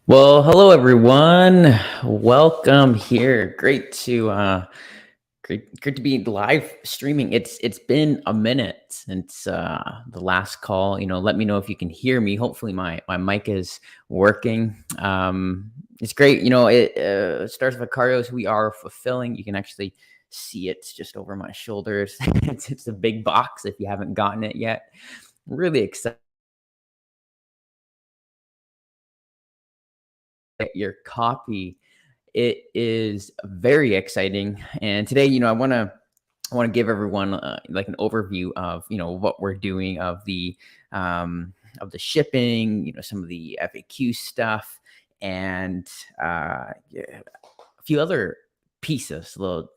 Well, hello everyone. Welcome here. Great to be live streaming. It's been a minute since the last call. Let me know if you can hear me. Hopefully my mic is working. It's great. Stars of Acarios, we are fulfilling. You can actually see it just over my shoulders. It's a big box if you haven't gotten it yet. Really excited to get your copy. It is very exciting. And today, I want to give everyone like an overview of what we're doing of the shipping, some of the FAQ stuff, and yeah, a few other pieces, little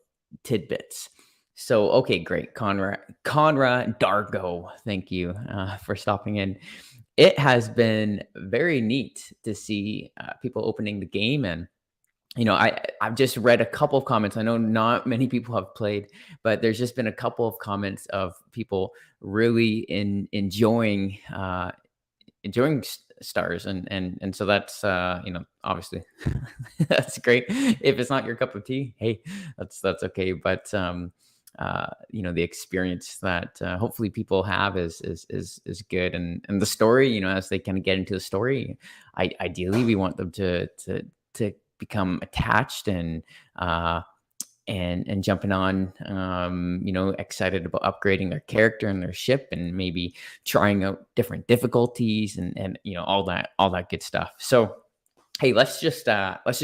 tidbits. So, okay, great, Conrad Dargo, thank you for stopping in. It has been very neat to see people opening the game, and I've just read a couple of comments. I know not many people have played, but there's just been a couple of comments of people really enjoying stars, and so that's obviously that's great. If it's not your cup of tea, hey, that's okay. But the experience that hopefully people have is good, and the story, as they kind of get into the story, ideally we want them to become attached and jumping on, excited about upgrading their character and their ship, and maybe trying out different difficulties, and all that good stuff. So hey, let's just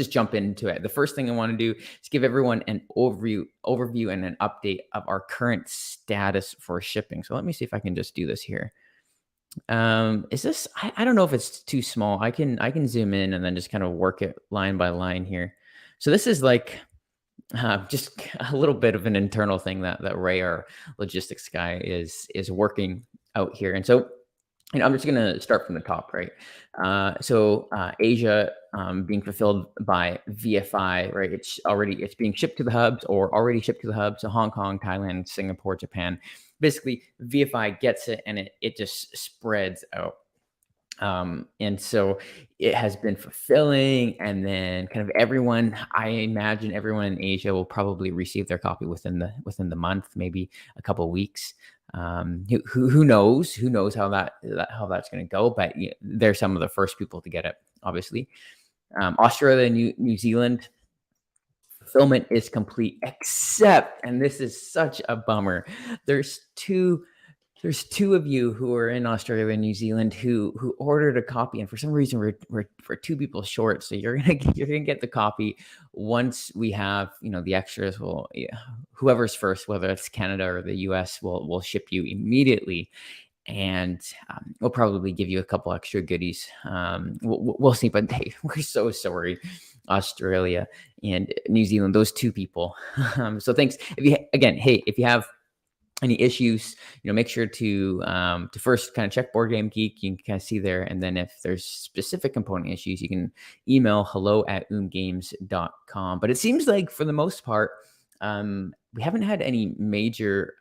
jump into it. The first thing I want to do is give everyone an overview and an update of our current status for shipping. So let me see if I can just do this here. Is this, I don't know if it's too small. I can zoom in and then just kind of work it line by line here. So this is like just a little bit of an internal thing that Ray, our logistics guy, is working out here. And so, I'm just gonna start from the top, right? Asia, being fulfilled by VFI, right? It's being shipped to the hubs, or already shipped to the hubs. So Hong Kong, Thailand, Singapore, Japan. Basically, VFI gets it, and it just spreads out. And so it has been fulfilling, and then kind of everyone, I imagine everyone in Asia will probably receive their copy within the month, maybe a couple of weeks. Who knows how that's going to go, but yeah, they're some of the first people to get it, obviously. Australia and New Zealand fulfillment is complete, except, and this is such a bummer, there's two there's two of you who are in Australia and New Zealand who ordered a copy, and for some reason we're two people short. So you're gonna get the copy once we have the extras. Will, yeah, whoever's first, whether it's Canada or the US, will ship you immediately, and we'll probably give you a couple extra goodies. We'll see, but hey, we're so sorry, Australia and New Zealand, those two people. So thanks. If you have any issues, make sure to first kind of check Board Game Geek. You can kind of see there, and then if there's specific component issues, you can email hello@oomgames.com. But it seems like for the most part, we haven't had any major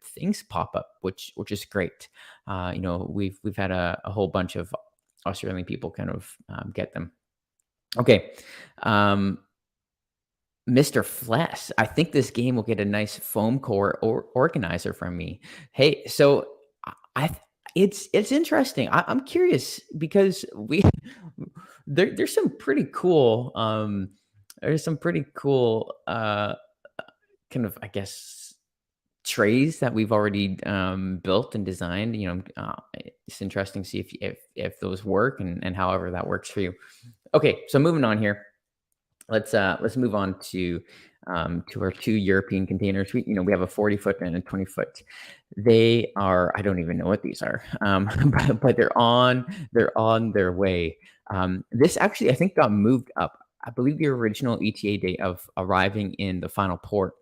things pop up, which is great. We've had a whole bunch of Australian people kind of get them. Okay. Mr. Fless, I think this game will get a nice foam core or organizer from me. Hey, so I it's interesting. I'm curious because we there's some pretty cool kind of, I guess, trays that we've already built and designed. It's interesting to see if those work, and however that works for you. Okay, so moving on here. Let's move on to our two European containers. We have a 40-foot and a 20-foot. They are, I don't even know what these are, but they're on their way. This actually, I think, got moved up. I believe the original ETA date of arriving in the final port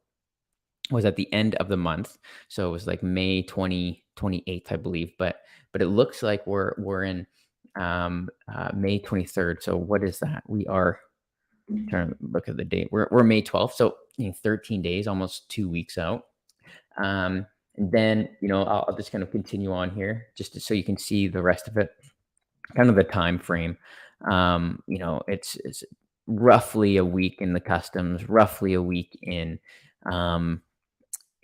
was at the end of the month, so it was like May 28th, I believe. But it looks like we're in May 23rd. So what is that? We are trying to look at the date. We're May 12th, so 13 days, almost 2 weeks out. And then I'll just kind of continue on here, so you can see the rest of it, kind of the time frame. It's roughly a week in the customs, roughly a week um,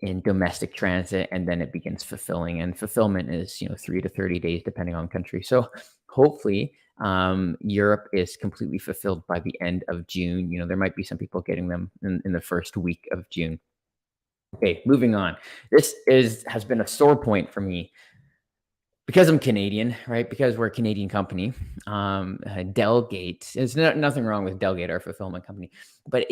in domestic transit, and then it begins fulfilling. And fulfillment is 3 to 30 days depending on country. So hopefully Europe is completely fulfilled by the end of June. There might be some people getting them in the first week of June. Okay, moving on. This has been a sore point for me because I'm Canadian, right? Because we're a Canadian company. Delgate, there's nothing wrong with Delgate, our fulfillment company, but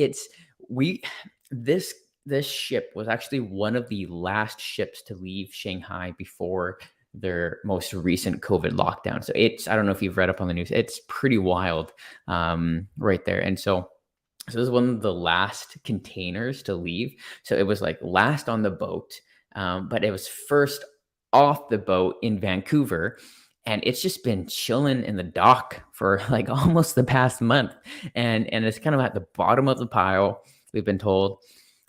we this this ship was actually one of the last ships to leave Shanghai before their most recent COVID lockdown. So I don't know if you've read up on the news. It's pretty wild, right there. And so it was one of the last containers to leave. So it was like last on the boat, but it was first off the boat in Vancouver. And it's just been chilling in the dock for like almost the past month. And it's kind of at the bottom of the pile, we've been told.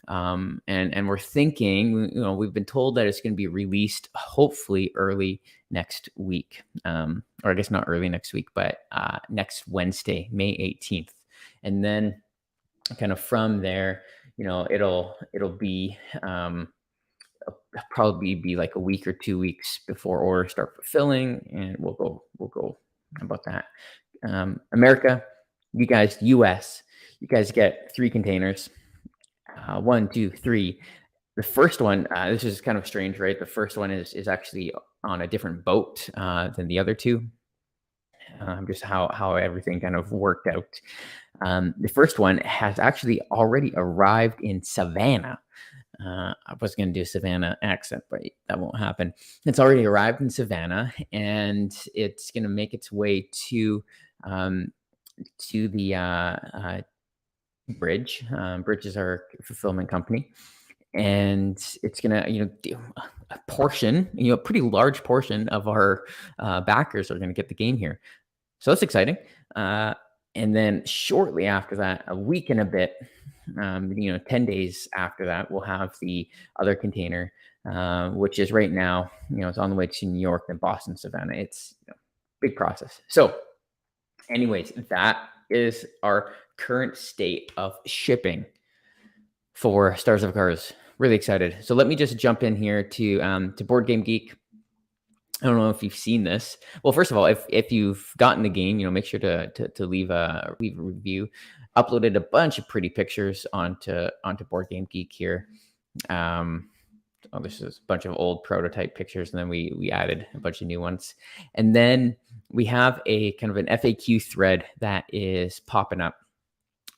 And we're thinking, we've been told that it's going to be released hopefully early next week. Or I guess not early next week, but next Wednesday, May 18th. And then kind of from there, it'll be probably be like a week or 2 weeks before orders start fulfilling, and we'll go about that. America, US, you guys get 3 containers. 1, 2, 3. The first one, this is kind of strange, right? The first one is actually on a different boat than the other 2. Just how everything kind of worked out. The first one has actually already arrived in Savannah. I was going to do a Savannah accent, but that won't happen. It's already arrived in Savannah, and it's going to make its way to the Bridge. Bridge is our fulfillment company, and it's going to do a portion, a pretty large portion of our backers are going to get the game here. So that's exciting. And then shortly after that, a week and a bit, 10 days after that, we'll have the other container, which is right now, it's on the way to New York and Boston, Savannah. It's big process. So anyways, that is our current state of shipping for Stars of Cars. Really excited. So let me just jump in here to Board Game Geek. I don't know if you've seen this. Well, first of all, if you've gotten the game, make sure to leave a review. Uploaded a bunch of pretty pictures onto Board Game Geek here. This is a bunch of old prototype pictures, and then we added a bunch of new ones. And then we have a kind of an FAQ thread that is popping up.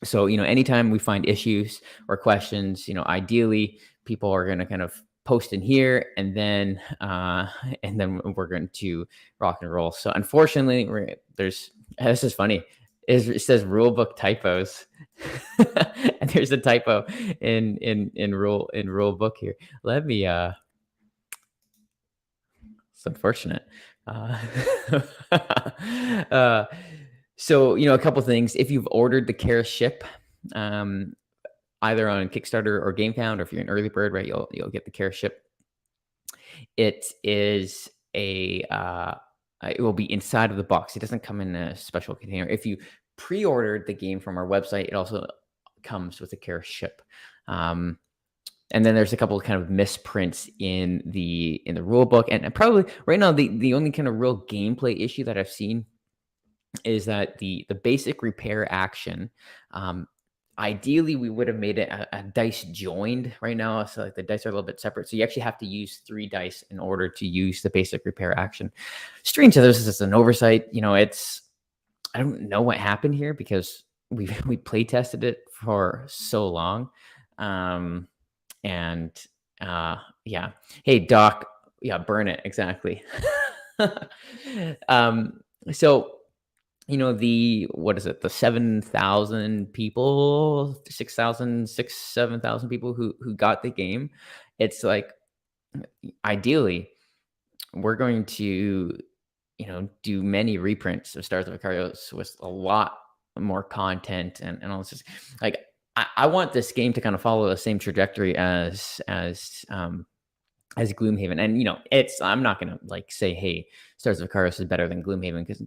So, anytime we find issues or questions, ideally people are going to kind of post in here, and then we're going to rock and roll. So unfortunately, this is funny. It says rulebook typos, and there's a typo in rule book here. Let me. It's unfortunate. So a couple things. If you've ordered the Kara ship, either on Kickstarter or GameFound, or if you're an early bird, right, you'll get the Kara ship. It is it will be inside of the box. It doesn't come in a special container. If you pre-ordered the game from our website, it also comes with a Kara ship. And then there's a couple of kind of misprints in the rule book, and probably right now the only kind of real gameplay issue that I've seen is that the basic repair action. Ideally, we would have made it a dice joined right now. So like the dice are a little bit separate. So you actually have to use 3 dice in order to use the basic repair action. Strange that this is an oversight. I don't know what happened here because we play tested it for so long. Yeah. Hey, Doc. Yeah, burn it. Exactly. So what is it? The 7,000 people, 7,000 people who got the game. It's like, ideally, we're going to, do many reprints of Stars of Icarus with a lot more content and all this. Like, I want this game to kind of follow the same trajectory as Gloomhaven. And, I'm not going to say, hey, Stars of Icarus is better than Gloomhaven, because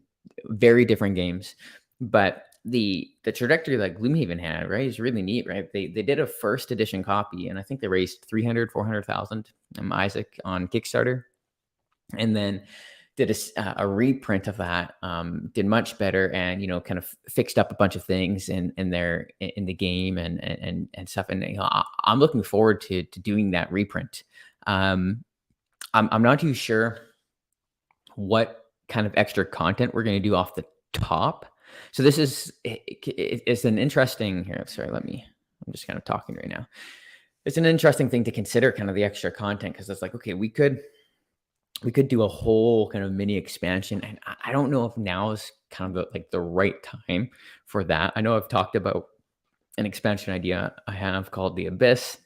very different games. But the trajectory that Gloomhaven had, right, is really neat, right? They did a first edition copy, and I think they raised 400,000 Isaac on Kickstarter, and then did a reprint of that, did much better, and kind of fixed up a bunch of things in the game and stuff. And I'm looking forward to doing that reprint. I'm not too sure what kind of extra content we're going to do off the top. So this is it's an interesting here. Sorry, I'm just kind of talking right now. It's an interesting thing to consider, kind of the extra content, because it's like, okay, we could do a whole kind of mini expansion, and I don't know if now is kind of the right time for that. I know I've talked about an expansion idea I have called the Abyss.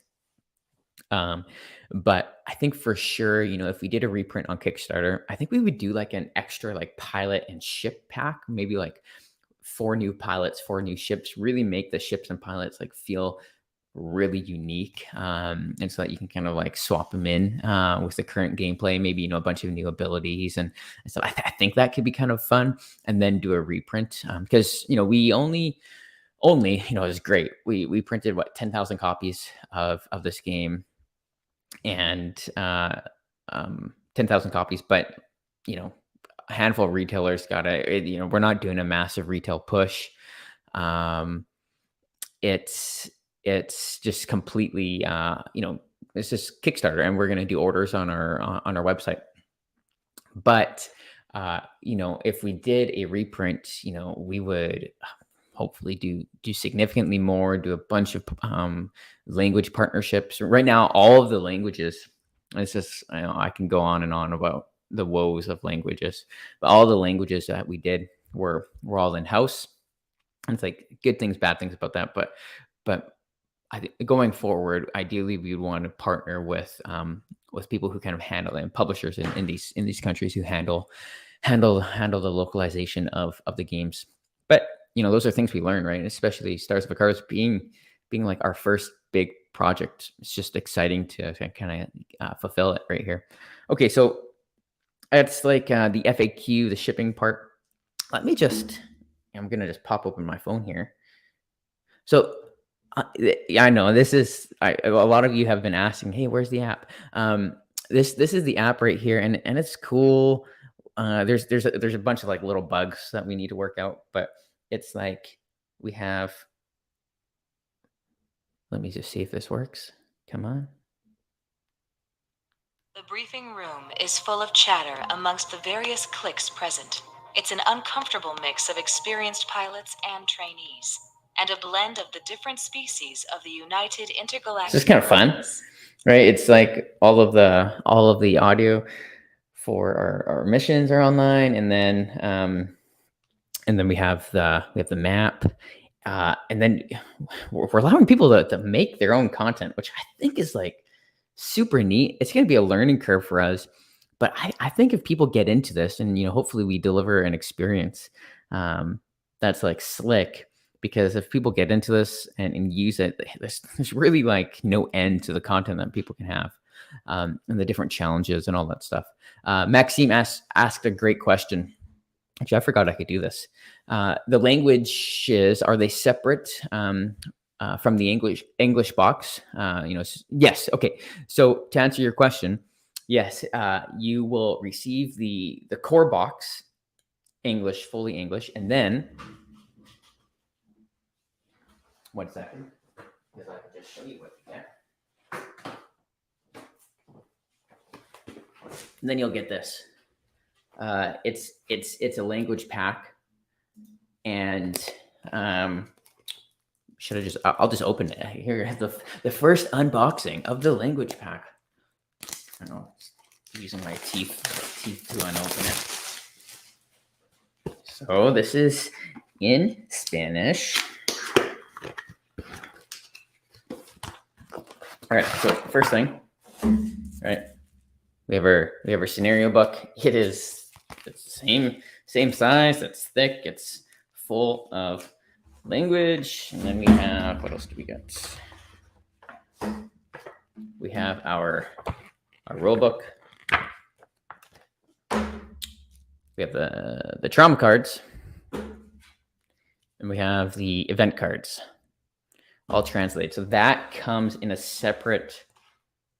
But I think for sure, if we did a reprint on Kickstarter, I think we would do like an extra like pilot and ship pack, maybe like 4 new pilots, 4 new ships, really make the ships and pilots like feel really unique. And so that you can kind of like swap them in with the current gameplay, maybe, a bunch of new abilities. And so I think that could be kind of fun, and then do a reprint. Because, we only, it was great. We printed 10,000 copies of this game, and 10,000 copies, but a handful of retailers got it. We're not doing a massive retail push. It's just completely it's just Kickstarter, and we're going to do orders on our website. But if we did a reprint, we would hopefully do significantly more, do a bunch of language partnerships. Right now, all of the languages, it's just, I can go on and on about the woes of languages, but all the languages that we did were all in-house. And it's like good things, bad things about that. But I think going forward, ideally we would want to partner with people who kind of handle it, and publishers in these countries who handle the localization of the games. But those are things we learn, right? Especially Stars of Icarus being like our first big project. It's just exciting to kind of fulfill it right here. Okay, so it's like the FAQ, the shipping part. I'm gonna just pop open my phone here. So yeah, I know this is a lot of you have been asking, hey, where's the app? This is the app right here, and it's cool. There's a bunch of like little bugs that we need to work out, but it's like we have. Let me just see if this works. Come on. The briefing room is full of chatter amongst the various cliques present. It's an uncomfortable mix of experienced pilots and trainees, and a blend of the different species of the United Intergalactic. This is kind of fun, right? It's like all of the audio for our missions are online, and then we have the map, and then we're allowing people to make their own content, which I think is like super neat. It's going to be a learning curve for us, but I think if people get into this, and hopefully we deliver an experience that's like slick, because if people get into this and use it, there's really like no end to the content that people can have, and the different challenges and all that stuff. Maxime asked a great question. Actually, I forgot I could do this. The languages, are they separate from the English box? Yes. Okay. So to answer your question, yes, you will receive the core box, English, fully English, and then 1 second, because I can just show you what you get. And then you'll get this. It's a language pack, and I'll just open it here. The first unboxing of the language pack. I don't know, using my teeth to unopen it. So this is in Spanish. All right. So first thing, right? We have our scenario book. It's the same size. It's thick. It's full of language. And then we have, what else do we get? We have our rule book. We have the trauma cards. And we have the event cards, all translated. So that comes in a separate,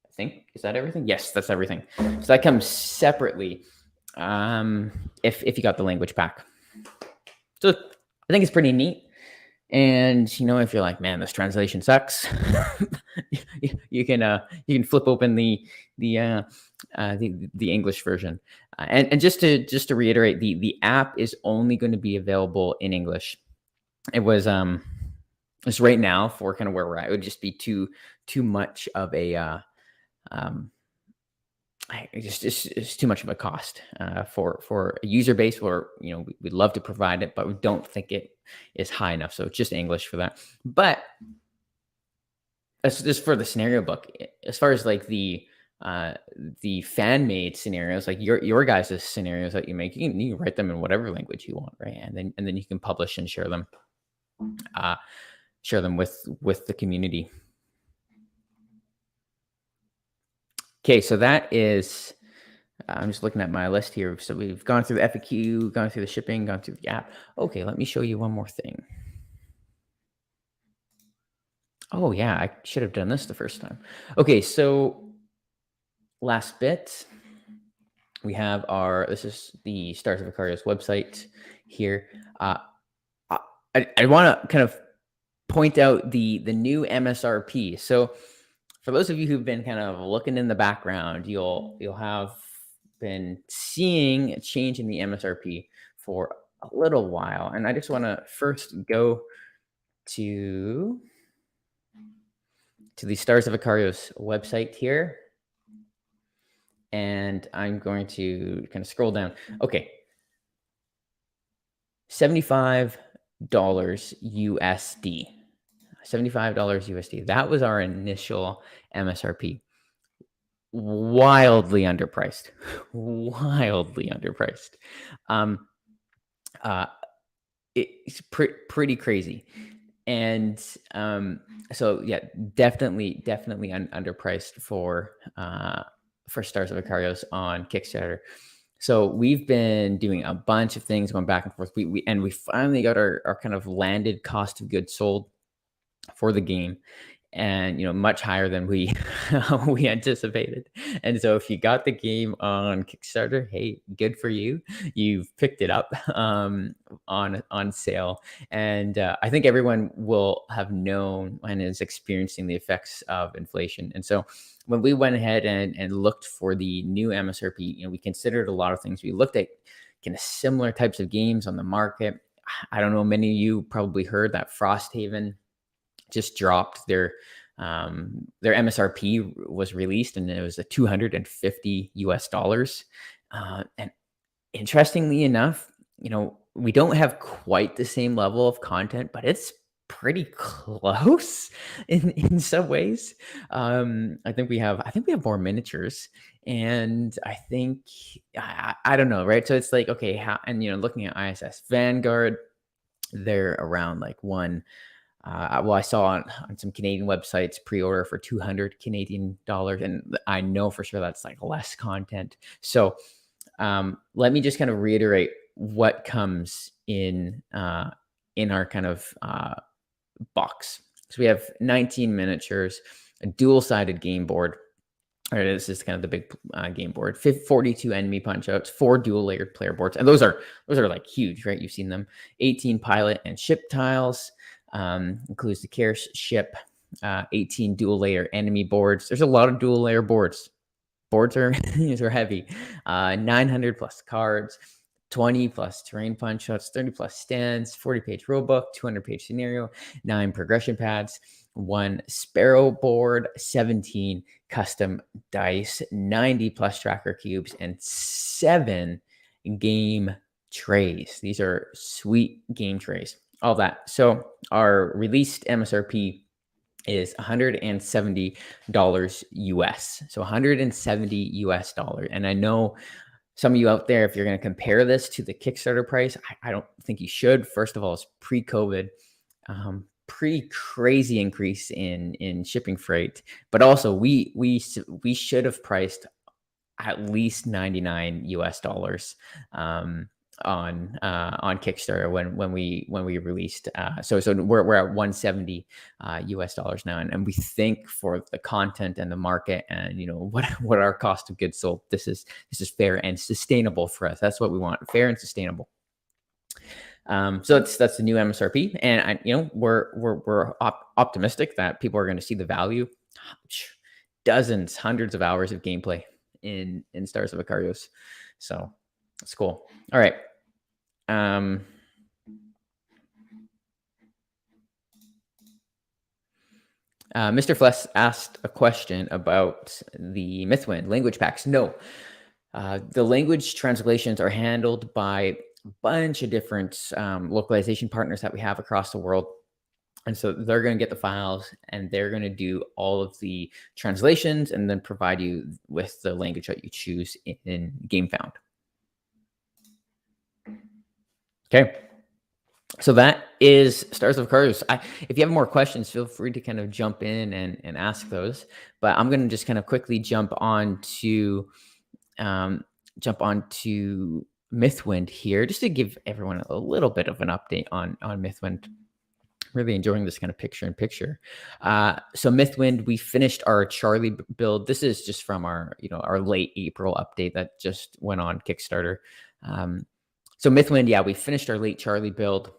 I think, is that everything? Yes, that's everything. So that comes separately if you got the language pack. So I think it's pretty neat. And if you're like, man, this translation sucks, you can flip open the English version. And just to reiterate, the app is only going to be available in English. It was just right now for kind of where we're at. It would just be too much of a it's too much of a cost for a user base where we'd love to provide it, but we don't think it is high enough. So it's just English for that. But as just for the scenario book, as far as like the fan-made scenarios, like your guys' scenarios that you make, you can write them in whatever language you want, right? And then you can publish and share them with the community. Okay, so that is, I'm just looking at my list here. So we've gone through the FAQ, gone through the shipping, gone through the app. Okay, let me show you one more thing. Oh yeah, I should have done this the first time. Okay, so last bit, we have this is the Stars of Icarios website here. I want to kind of point out the new MSRP. So for those of you who've been kind of looking in the background, you'll have been seeing a change in the MSRP for a little while. And I just want to first go to the Stars of Icarios website here. And I'm going to kind of scroll down. Okay. $75 USD. $75 USD. That was our initial MSRP. Wildly underpriced. Wildly underpriced. It's pretty crazy. And so yeah, definitely underpriced for Stars of Icarios on Kickstarter. So we've been doing a bunch of things, going back and forth. We finally got our kind of landed cost of goods sold for the game, and much higher than we anticipated. And so if you got the game on Kickstarter, hey, good for you. You've picked it up on sale. And I think everyone will have known and is experiencing the effects of inflation. And so when we went ahead and looked for the new MSRP, we considered a lot of things. We looked at kind of similar types of games on the market. I don't know, many of you probably heard that Frosthaven just dropped their MSRP was released, and it was a $250 US. And interestingly enough, we don't have quite the same level of content, but it's pretty close in some ways. I think we have more miniatures, and I think I don't know, right? So it's like, okay, how, and looking at ISS Vanguard, they're around like one. Well, I saw on some Canadian websites pre-order for 200 Canadian dollars, and I know for sure that's like less content. So let me just kind of reiterate what comes in our kind of box. So we have 19 miniatures, a dual-sided game board. All right, this is kind of the big game board. 42 enemy punch outs, 4 dual layered player boards, and those are like huge, right? You've seen them. 18 pilot and ship tiles. Includes the care ship, 18 dual layer enemy boards. There's a lot of dual layer boards. Boards are these are heavy. 900 plus cards, 20 plus terrain punch shots, 30 plus stands, 40-page rulebook, 200-page scenario, 9 progression pads, 1 sparrow board, 17 custom dice, 90 plus tracker cubes, and 7 game trays. These are sweet game trays. All that. So our released MSRP is $170 US. So $170 US. And I know some of you out there, if you're going to compare this to the Kickstarter price, I don't think you should. First of all, it's pre-COVID, pretty crazy increase in shipping freight, but also we should have priced at least $99 US Kickstarter when we released. So we're at 170 US dollars now, and we think for the content and the market and what our cost of goods sold, this is fair and sustainable for us. That's what we want, fair and sustainable. So that's the new MSRP, and we're optimistic that people are going to see the value. Dozens, hundreds of hours of gameplay in Stars of Icarios, so that's cool. All right. Mr. Fless asked a question about the Mythwind language packs. No, the language translations are handled by a bunch of different localization partners that we have across the world. And so they're going to get the files and they're going to do all of the translations and then provide you with the language that you choose in GameFound. Okay. So that is Stars of Icarios. If you have more questions, feel free to kind of jump in and ask those. But I'm going to just kind of quickly jump on to Mythwind here, just to give everyone a little bit of an update on Mythwind. Really enjoying this kind of picture-in-picture. So Mythwind, we finished our Charlie build. This is just from our late April update that just went on Kickstarter. So Mythwind, yeah, we finished our late Charlie build,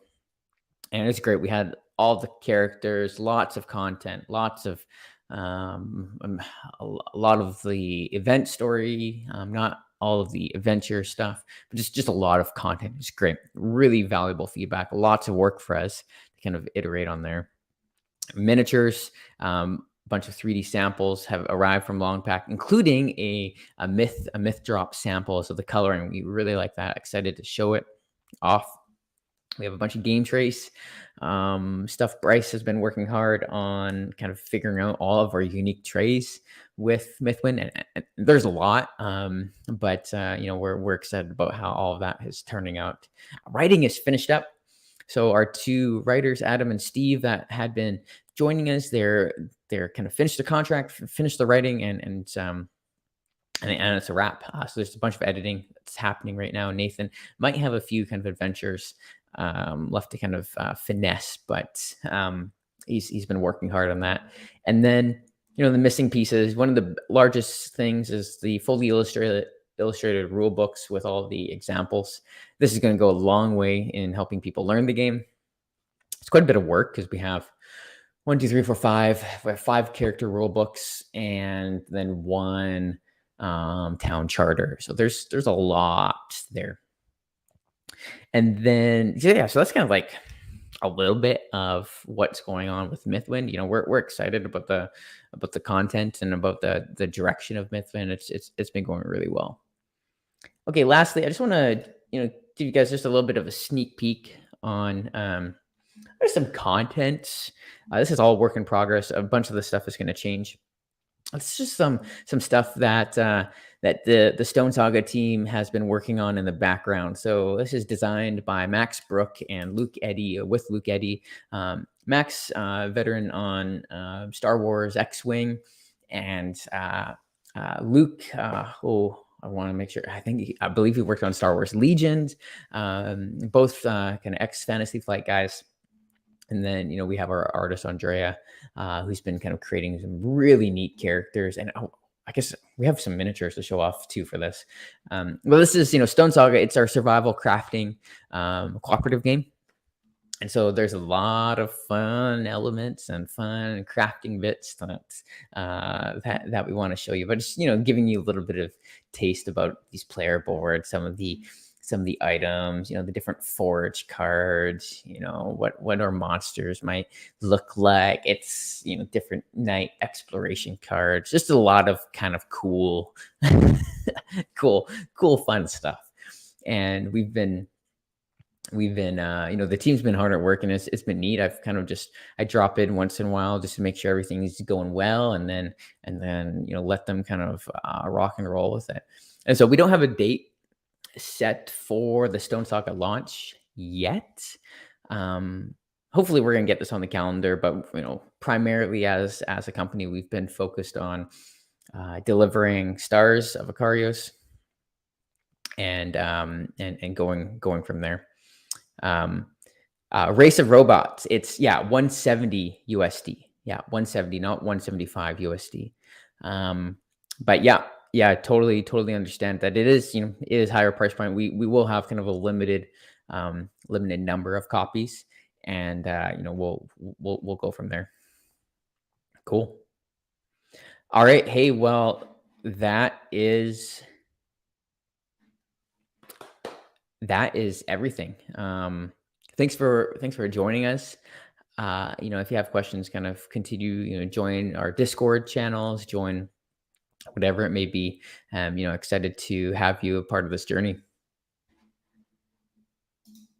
and it's great. We had all the characters, lots of content, lots of a lot of the event story, not all of the adventure stuff, but just a lot of content. It's great, really valuable feedback, lots of work for us to kind of iterate on there. Miniatures, bunch of 3D samples have arrived from Longpack, including a myth drop sample. So the coloring, we really like that. Excited to show it off. We have a bunch of game trace stuff. Bryce has been working hard on kind of figuring out all of our unique trays with Mythwind, and there's a lot, but we're excited about how all of that is turning out. Writing is finished up. So our two writers, Adam and Steve, that had been joining us, they're kind of finished the contract, finished the writing, and it's a wrap. So there's a bunch of editing that's happening right now. Nathan might have a few kind of adventures left to kind of finesse, but he's been working hard on that. And then the missing pieces. One of the largest things is the fully illustrated rule books with all the examples. This is going to go a long way in helping people learn the game. It's quite a bit of work because we have 1, 2, 3, 4, 5. We have 5 character rule books and then 1 town charter. So there's a lot there. And then so that's kind of like a little bit of what's going on with Mythwind. We're excited about the content and about the direction of Mythwind. It's been going really well. Okay, lastly, I just want to give you guys just a little bit of a sneak peek on there's some content. This is all work in progress. A bunch of the stuff is going to change. It's just some stuff that the Stone Saga team has been working on in the background. So this is designed by Max Brook and Luke Eddy, with Luke Eddy. Max, veteran on Star Wars X-Wing, and Luke, I want to make sure. I believe he worked on Star Wars Legions. Both kind of ex-Fantasy Flight guys. And then, we have our artist, Andrea, who's been kind of creating some really neat characters. And I guess we have some miniatures to show off, too, for this. Well, this is, Stone Saga. It's our survival crafting cooperative game. And so there's a lot of fun elements and fun crafting bits that we want to show you. But just, giving you a little bit of taste about these player boards, some of the items, the different forge cards, what our monsters might look like. It's, different night exploration cards, just a lot of kind of cool, fun stuff. And we've been, the team's been hard at work, and it's been neat. I've kind of I drop in once in a while just to make sure everything's going well, and then, let them kind of rock and roll with it. And so we don't have a date set for the Stone Saga launch yet. Hopefully we're going to get this on the calendar, but primarily as a company, we've been focused on delivering Stars of Icarios and going from there. Race of Robots. It's 170 USD. Yeah, 170, not 175 USD. But yeah, totally understand that it is, it is higher price point. We will have kind of a limited number of copies, and we'll go from there. Cool. All right. Hey, well, that is everything. Thanks for joining us. If you have questions, kind of continue, join our Discord channels, join whatever it may be. Excited to have you a part of this journey.